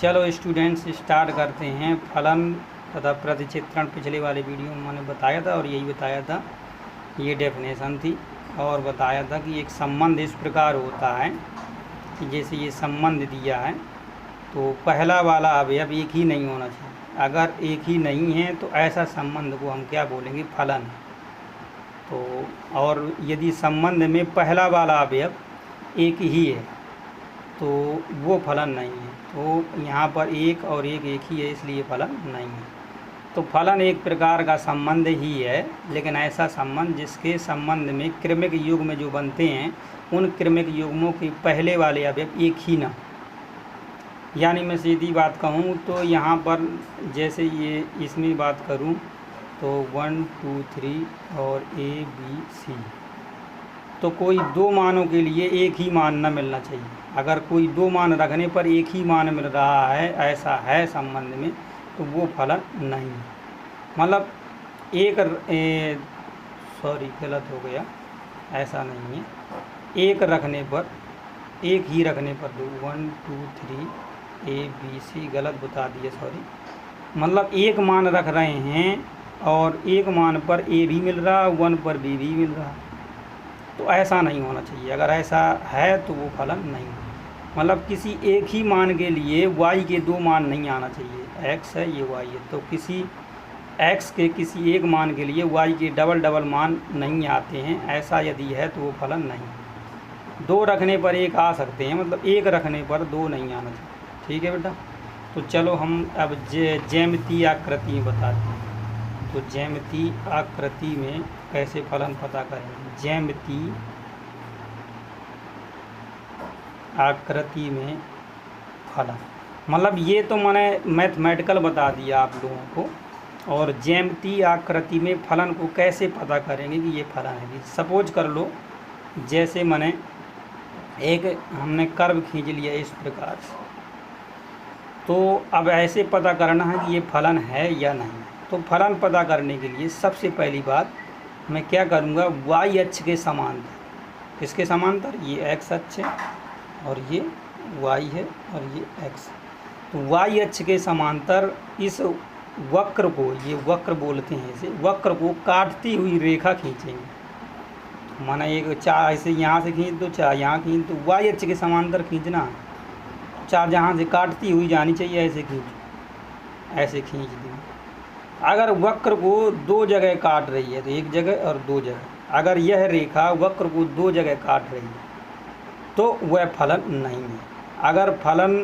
चलो students start करते हैं। फलन तथा प्रतिचित्रण पिछले वाले वीडियो में मैंने बताया था और यही बताया था, ये डेफिनेशन थी और बताया था कि एक संबंध इस प्रकार होता है कि जैसे ये संबंध दिया है तो पहला वाला अवयव एक ही नहीं होना चाहिए। अगर एक ही नहीं है तो ऐसा संबंध को हम क्या बोलेंगे, फलन। तो और यदि संबंध में पहला वाला अवयव एक ही है तो वो फलन नहीं है। तो यहाँ पर एक और एक ही है, इसलिए फलन नहीं है। तो फलन एक प्रकार का संबंध ही है, लेकिन ऐसा संबंध जिसके संबंध में क्रमिक युग्म जो बनते हैं उन क्रमिक युग्मों के पहले वाले अवयव एक ही ना। यानी मैं सीधी बात कहूँ तो यहाँ पर जैसे ये इसमें बात करूँ तो 1 2 3 और A B C, तो कोई दो मानों के लिए एक ही मान न मिलना चाहिए। अगर कोई दो मान रखने पर एक ही मान मिल रहा है, ऐसा है संबंध में, तो वो फलन नहीं है। मतलब गलत हो गया, ऐसा नहीं है। एक रखने पर, एक ही रखने पर 1 2 3 A B C, गलत बता दिए, सॉरी। मतलब एक मान रख रहे हैं और एक मान पर A भी मिल रहा, 1 पर B भी मिल रहा, तो ऐसा नहीं होना चाहिए। अगर ऐसा है तो वो फलन नहीं है। मतलब किसी एक ही मान के लिए y के दो मान नहीं आना चाहिए। x है, ये y है, तो किसी x के किसी एक मान के लिए y के डबल डबल मान नहीं आते हैं। ऐसा यदि है तो वो फलन नहीं। दो रखने पर एक आ सकते हैं, मतलब एक रखने पर दो नहीं आना चाहिए। ठीक है बेटा। तो चलो हम अब ज्यामितीय आकृति बताते हैं। तो ज्यामितीय आकृति में कैसे फलन पता करेंगे। ज्यामितीय आकृति में फलन, मतलब ये तो मैंने मैथमेटिकल बता दिया आप लोगों को। और ज्यामितीय आकृति में फलन को कैसे पता करेंगे कि ये फलन है। सपोज कर लो जैसे मैंने हमने कर्व खींच लिया इस प्रकार से, तो अब ऐसे पता करना है कि ये फलन है या नहीं। तो फलन पता करने के लिए सबसे पहली बात मैं क्या करूँगा, y अक्ष के समांतर। किसके समांतर, ये x अक्ष है और ये y है और ये x। तो y अक्ष के समांतर इस वक्र को, ये वक्र बोलते हैं इसे, वक्र को काटती हुई रेखा खींचेंगे। माना एक चार ऐसे यहाँ से खींच दो, चार यहाँ खींच दो, y अक्ष के समांतर खींचना है। चार जहाँ से काटती हुई जानी चाहिए, ऐसे खींच, ऐसे खींच दी। अगर वक्र को दो जगह काट रही है तो एक जगह और दो जगह, अगर यह रेखा वक्र को दो जगह काट रही है तो वह फलन नहीं है। अगर फलन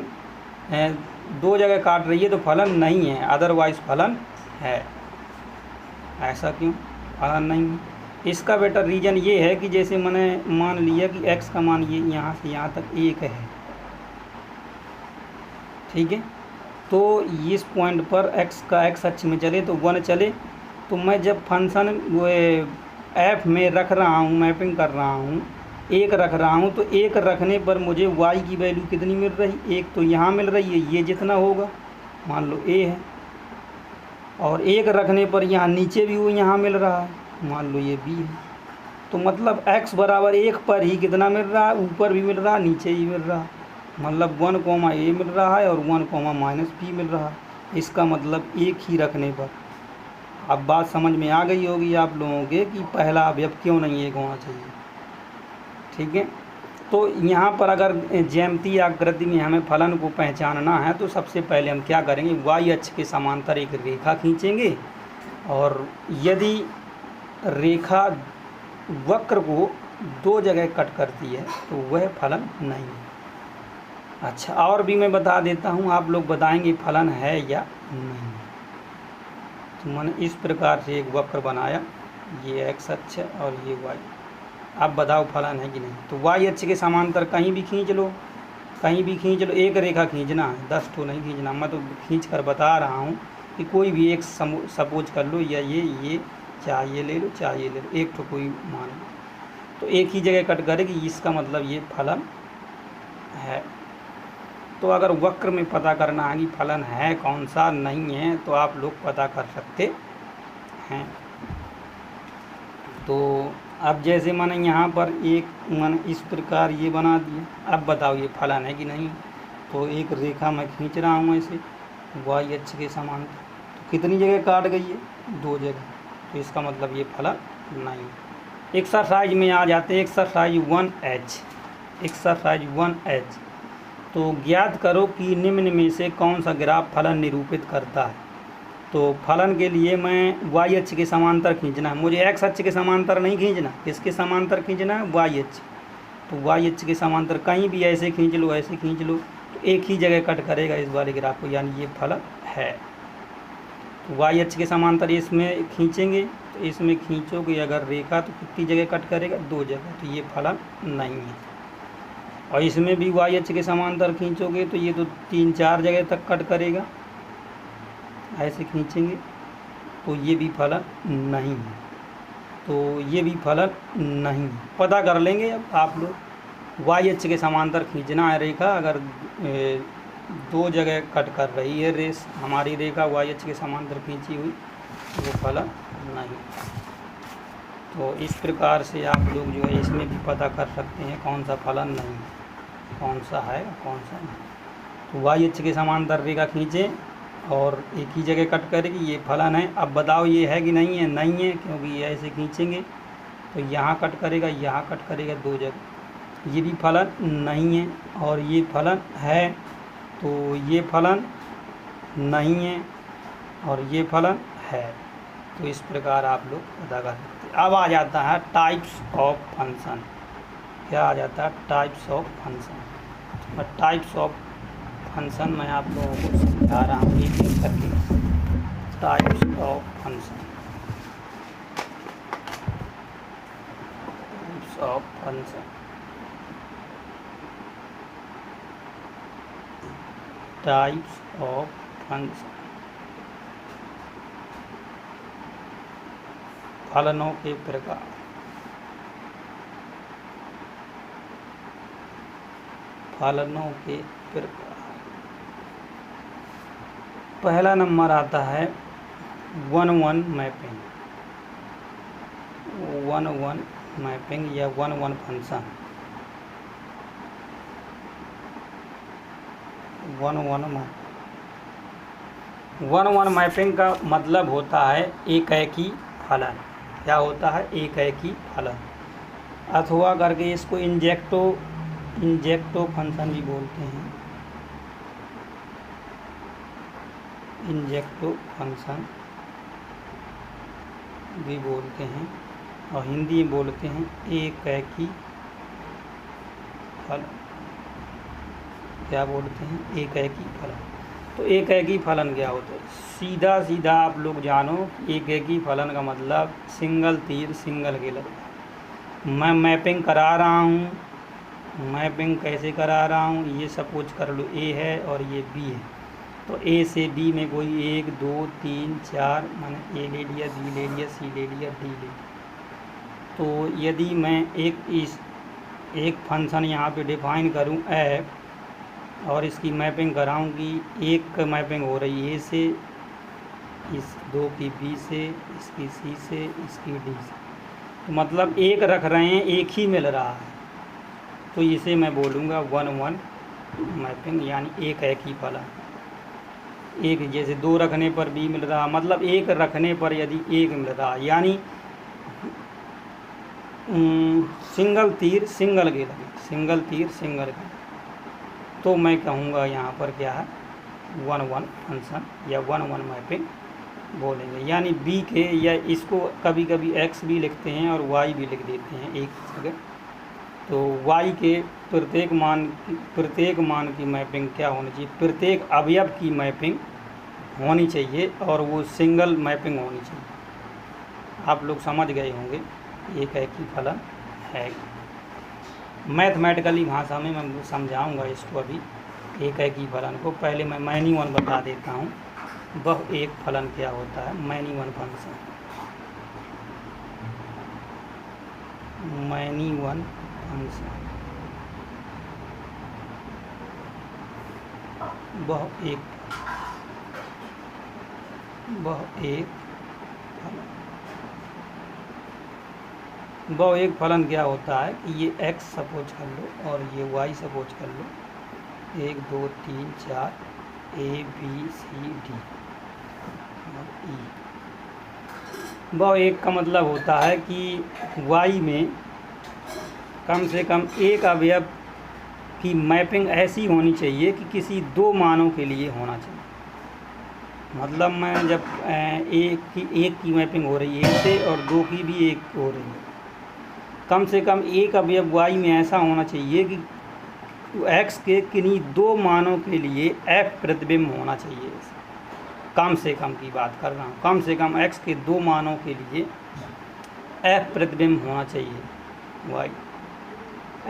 दो जगह काट रही है तो फलन नहीं है, अदरवाइज फलन है। ऐसा क्यों फलन नहीं है? इसका बेटा रीज़न ये है कि जैसे मैंने मान लिया कि x का मान ये यहाँ से यहाँ तक एक है, ठीक है। तो इस पॉइंट पर x अक्ष में चले तो 1 चले, तो मैं जब फंक्शन वो f में रख रहा हूँ, मैपिंग कर रहा हूँ, एक रख रहा हूँ, तो एक रखने पर मुझे y की वैल्यू कितनी मिल रही, एक तो यहाँ मिल रही है, ये जितना होगा मान लो a है, और एक रखने पर यहाँ नीचे भी वो यहाँ मिल रहा है, मान लो ये b है। तो मतलब x बराबर 1 पर ही कितना मिल रहा है, ऊपर भी मिल रहा है, नीचे ही मिल रहा है। मतलब 1, a मिल रहा है और 1, b मिल रहा है। इसका मतलब एक ही रखने पर। अब बात समझ में आ गई होगी आप लोगों के कि पहला अवयव क्यों नहीं एक होना चाहिए। ठीक है। तो यहाँ पर अगर ज्यामितीय आकृति में हमें फलन को पहचानना है तो सबसे पहले हम क्या करेंगे, y अक्ष के समांतर एक रेखा खींचेंगे, और यदि रेखा वक्र को दो जगह कट करती है तो वह फलन नहीं है। अच्छा, और भी मैं बता देता हूँ, आप लोग बताएंगे फलन है या नहीं। तो मैंने इस प्रकार से एक वक्र बनाया, ये x अक्ष और ये y। अब बताओ फलन है कि नहीं। तो y अक्ष के समांतर कहीं भी खींच लो, कहीं भी खींच लो, एक रेखा खींचना है, 10 तो नहीं खींचना। मैं तो खींच कर बता रहा हूँ कि कोई भी एक सपोज कर लो, या ये चाहे ये ले लो, चाहे ये ले लो, एक तो कोई मान लो, तो एक ही जगह कट करेगी, इसका मतलब ये फलन है। तो अगर वक्र में पता करना है कि फलन है कौन सा, नहीं है, तो आप लोग पता कर सकते हैं। तो अब जैसे मैंने यहाँ पर मैंने इस प्रकार ये बना दिया, अब बताओ ये फलन है कि नहीं। तो एक रेखा मैं खींच रहा हूँ ऐसे वाई अक्ष के समांतर, तो कितनी जगह काट गई है? 2 जगह, तो इसका मतलब ये फलन नहीं। एक्सरसाइज में आ जाते हैं, एक्सरसाइज 1H। एक्सरसाइज 1H, तो ज्ञात करो कि निम्न में से कौन सा ग्राफ फलन निरूपित करता है। तो फलन के लिए मैं वाई अक्ष के समांतर खींचना है, मुझे एक्स अक्ष के समांतर नहीं खींचना, किसके समांतर खींचना है? वाई अक्ष। तो वाई अक्ष के समांतर कहीं भी ऐसे खींच लो, ऐसे खींच लो, तो एक ही जगह कट करेगा इस वाले ग्राफ को, यानी ये फलन है। तो वाई अक्ष के समांतर इसमें खींचेंगे, तो इसमें खींचोगे अगर रेखा तो कितनी जगह कट करेगा? 2 जगह, तो ये फलन नहीं है। और इसमें भी वाई अक्ष के समांतर खींचोगे तो ये तो 3-4 जगह तक कट करेगा, ऐसे खींचेंगे तो ये भी फलन नहीं है। तो ये भी फलन नहीं है। पता कर लेंगे अब आप लोग, वाई अक्ष के समांतर खींचना है रेखा, अगर 2 जगह कट कर रही है रेस हमारी रेखा वाई अक्ष के समांतर खींची हुई, वो फलन नहीं। तो इस प्रकार से आप लोग जो है इसमें भी पता कर सकते हैं कौन सा फलन नहीं है, कौन सा है कौन सा नहीं। तो वाई अक्ष के समांतर रेखा खींचें और एक ही जगह कट करेगी, ये फलन है। अब बताओ ये है कि नहीं है? नहीं है, क्योंकि ये ऐसे खींचेंगे तो यहाँ कट करेगा, यहाँ कट करेगा 2 जगह, ये भी फलन नहीं है। और ये फलन है, तो ये फलन नहीं है और ये फलन है। तो इस प्रकार आप लोग पता कर सकते हैं। अब आ जाता है टाइप्स ऑफ फंक्शन। क्या आ जाता है? Types of function. और टाइप्स ऑफ फंक्शन मैं आप लोगों को समझा रहा हूँ एक एक करके। Types of function, types of function, types of function, फलनों के प्रकार। फलनों के प्रकार, पहला नंबर आता है 1-1 मैपिंग। 1-1 मैपिंग या 1-1 फंक्शन। 1-1 मैपिंग का मतलब होता है एकाएकी फलन। क्या होता है? एकाएकी फलन, अथवा करके इसको इंजेक्टो फंक्शन भी बोलते हैं। इंजेक्टो फंक्शन भी बोलते हैं और हिंदी में बोलते हैं एकाएकी फलन। क्या बोलते हैं? एकाएकी फलन। तो एकाएकी फलन क्या होता है? सीधा सीधा आप लोग जानो, एकाएकी फलन का मतलब सिंगल तीर सिंगल के लगता है। मैं मैपिंग करा रहा हूँ, मैपिंग कैसे करा रहा हूँ? ये सपोज कर लो ए है और ये बी है, तो ए से बी में कोई 1 2 3 4 मैंने ए ले लिया, बी ले लिया, सी ले लिया, डी ले लिया। तो यदि मैं एक फंक्शन यहाँ पे डिफाइन करूँ एफ और इसकी मैपिंग कराऊँ कि एक मैपिंग हो रही है ए से, इस 2 की बी से, इसकी सी से, इसकी डी से, तो मतलब एक रख रहे हैं, एक ही मिल रहा है, तो इसे मैं बोलूँगा 1-1 मैपिंग, यानी एकाएकी फलन। एक जैसे 2 रखने पर बी मिल रहा, मतलब एक रखने पर यदि एक मिल रहा, यानी सिंगल तीर सिंगल के लगे, सिंगल तीर सिंगल के, तो मैं कहूँगा यहाँ पर क्या है? 1-1 फंक्शन या 1-1 मैपिंग बोलेंगे। यानी बी के, या इसको कभी कभी एक्स भी लिखते हैं और वाई भी लिख देते हैं एक जगह। तो वाई के प्रत्येक मान की मैपिंग क्या होनी चाहिए? प्रत्येक अवयव की मैपिंग होनी चाहिए और वो सिंगल मैपिंग होनी चाहिए। आप लोग समझ गए होंगे एकाएकी फलन है। मैथमेटिकली भाषा में मैं समझाऊंगा इसको अभी, एकाएकी फलन को। पहले मैं मैनी वन बता देता हूँ, वह एक फलन क्या होता है। Many one function, many one function वह एक फलन क्या होता है कि ये x सपोज कर लो और ये y सपोज कर लो, 1 2 3 4 A B C D और E। भाव 1 का मतलब होता है कि y में कम से कम एक अवयव की मैपिंग ऐसी होनी चाहिए कि किसी दो मानों के लिए होना चाहिए। मतलब मैं जब एक की मैपिंग हो रही है 1 से और 2 की भी 1 हो रही है, कम से कम एक अवयव y में ऐसा होना चाहिए कि x के किन्हीं दो मानों के लिए f प्रतिबिंब होना चाहिए। कम से कम की बात कर रहा हूँ, कम से कम x के दो मानों के लिए f प्रतिबिंब होना चाहिए y।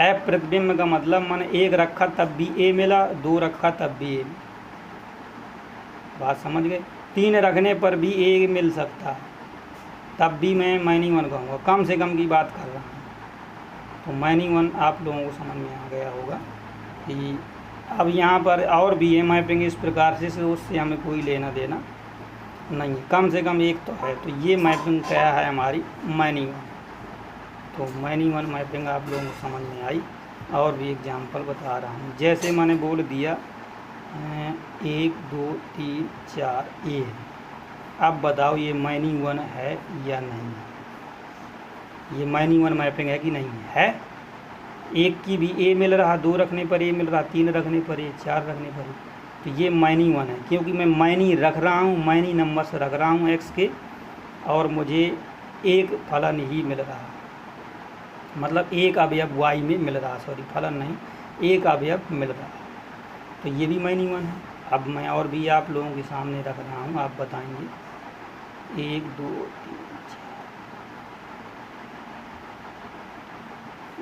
f प्रतिबिंब का मतलब मैंने 1 रखा तब भी a मिला, 2 रखा तब भी a, बात समझ गए। 3 रखने पर भी a मिल सकता है, तब भी मैं माइनिंग वन कहूँगा। कम से कम की बात कर रहा हूँ, तो माइनिंग वन आप लोगों को समझ में आ गया होगा कि अब यहाँ पर और भी है मैपिंग इस प्रकार से, उससे हमें कोई लेना देना नहीं है। कम से कम एक तो है, तो ये मैपिंग क्या है हमारी माइनिंग वन। तो माइनिंग वन मैपिंग आप लोगों को समझ में आई। और भी एग्जाम्पल बता रहा हूँ, जैसे मैंने बोल दिया 1 2 3 4 A। अब बताओ ये माइनिंग वन है या नहीं है? ये माइनिंग वन मैपिंग है कि नहीं है? 1 की भी A मिल रहा, 2 रखने पर A मिल रहा, 3 रखने पर A, 4 रखने पर A, तो ये माइनिंग वन है, क्योंकि मैं माइनी रख रहा हूँ, माइनी नंबर से रख रहा हूँ x के, और मुझे एक फलन ही मिल रहा, मतलब एक अवयव y में मिल रहा, सॉरी फलन नहीं, एक अवयव मिल रहा, तो ये भी माइनिंग वन है। अब मैं और भी आप लोगों के सामने रख रहा हूँ, आप बताएंगे 1 2 3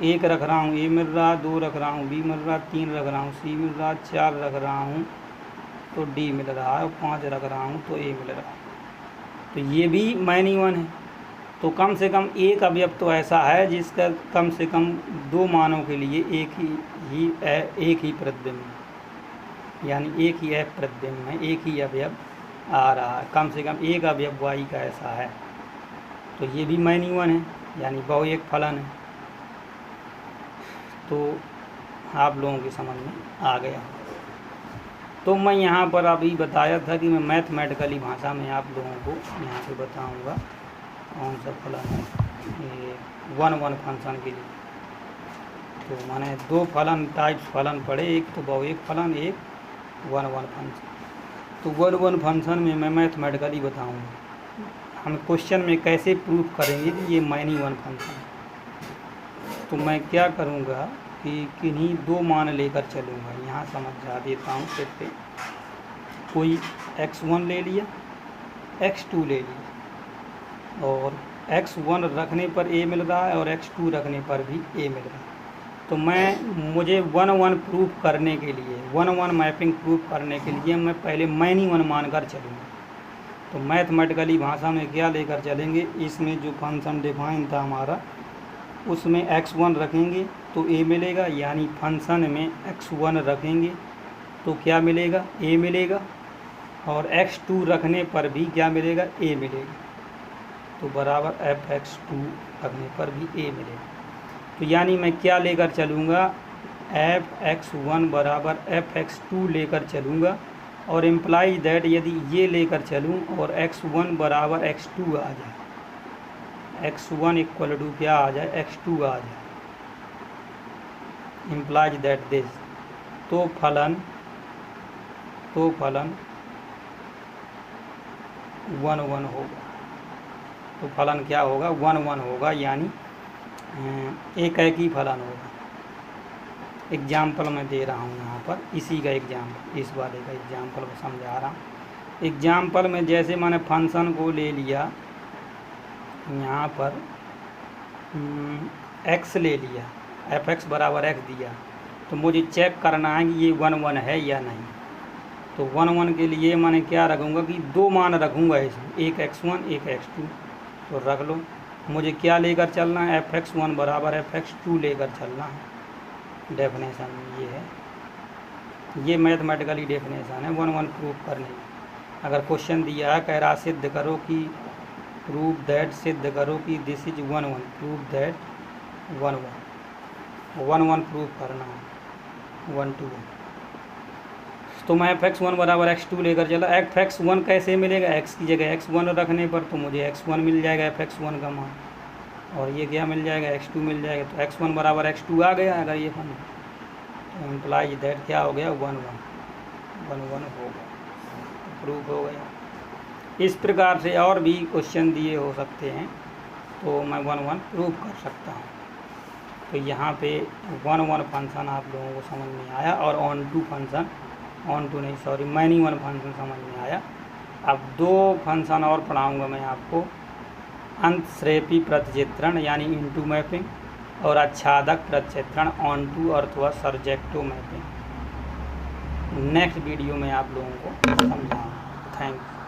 1 रख रहा हूँ A मिल रहा, 2 रख रहा हूँ B मिल रहा, 3 रख रहा हूँ C मिल रहा, 4 रख रहा हूँ तो D मिल रहा है, और 5 रख रहा हूँ तो A मिल रहा है, तो ये भी माइनिंग वन है। तो कम से कम एक अवयव तो ऐसा है जिसका कम से कम दो मानों के लिए एक ही प्रतिबिंब है, यानी एक ही f प्रतिबिंब में एक ही अवयव आ रहा है, कम से कम एक अवयव y का ऐसा है, तो ये भी माइनिंग वन है, यानी बहु एक फलन है। तो आप लोगों की समझ में आ गया। तो मैं यहाँ पर अभी बताया था कि मैं मैथमेटिकली भाषा में आप लोगों को यहाँ पे बताऊँगा कौन सा फलन है ये 1 1 फंक्शन के लिए। तो मैंने दो फलन टाइप्स फलन पढ़े, एक तो बहु एक फलन, एक 1 1 फंक्शन। तो 1 1 फंक्शन में मैं मैथमेटिकली बताऊँगा हम क्वेश्चन में कैसे प्रूफ करेंगे कि ये माइनिंग वन फंक्शन है। तो मैं क्या करूँगा कि किन्हीं दो मान लेकर चलूँगा, यहाँ समझा देता हूँ स्टेप पे। कोई x1 ले लिया, x2 ले लिया, और x1 रखने पर a मिल रहा है और x2 रखने पर भी a मिल रहा है। तो मुझे 1 1 प्रूफ करने के लिए, 1 1 मैपिंग प्रूफ करने के लिए मैं पहले माइनिंग वन मानकर चलूँगा। तो मैथमेटिकली भाषा में क्या लेकर चलेंगे, इसमें जो फंक्शन डिफाइन था हमारा, उसमें x1 रखेंगे तो a मिलेगा, यानी फंक्शन में x1 रखेंगे तो क्या मिलेगा, a मिलेगा, और x2 रखने पर भी क्या मिलेगा, a मिलेगा, तो बराबर fx2 रखने पर भी a मिलेगा। तो यानी मैं क्या लेकर चलूँगा, fx1 बराबर fx2 लेकर चलूँगा, और इम्प्लाई दैट यदि ये लेकर चलूँ और x1 बराबर x2 आ जाए, x1 इक्वल टू क्या आ जाए, x2 आ जाए, इम्प्लाइज दैट दिस, तो फलन 1 1 होगा। तो फलन क्या होगा, 1 1 होगा, यानी एक ही फलन होगा। एग्जाम्पल मैं दे रहा हूँ यहाँ पर, इसी का एग्जाम्पल, इस वाले का एग्जाम्पल समझा रहा हूँ। एग्जाम्पल में जैसे मैंने फंक्शन को ले लिया, यहाँ पर x ले लिया, fx बराबर x दिया, तो मुझे चेक करना है कि ये 1 1 है या नहीं। तो 1 1 के लिए मैंने क्या रखूँगा कि दो मान रखूँगा इसमें, एक x1 एक x2, तो रख लो। मुझे क्या लेकर चलना है, fx1 बराबर fx2 लेकर चलना है। डेफिनेशन ये है, ये मैथमेटिकली डेफिनेशन है 1 1 प्रूफ करने की। अगर क्वेश्चन दिया है, कह रहा सिद्ध करो कि प्रूफ दैट, सिद्ध करो कि this is 1 1, proof that 1 1 proof करना है, 1 2 1। तो मैं f(x1) बराबर x2 लेकर चला। f(x1) कैसे मिलेगा, x की जगह x1 रखने पर, तो मुझे x1 मिल जाएगा f(x1) का मान, और ये क्या मिल जाएगा, x2 मिल जाएगा। तो x1 बराबर x2 आ गया अगर ये फंक्शन, तो इम्प्लाइज दैट क्या हो गया, 1 1 हो गया, तो प्रूफ हो गया। इस प्रकार से और भी क्वेश्चन दिए हो सकते हैं, तो मैं 1 1 प्रूव कर सकता हूँ। तो यहाँ पे 1 1 फंक्शन आप लोगों को समझ में आया, और onto function, many one function समझ में आया। अब 2 फंक्शन और पढ़ाऊँगा मैं आपको, अंतःश्रेपी प्रतिचित्रण यानी इनटू मैपिंग, और आच्छादक प्रतिचित्रण ऑन टू अथवा सर्जेक्टिव मैपिंग। नेक्स्ट वीडियो में आप लोगों को समझाऊँगा। Thank you.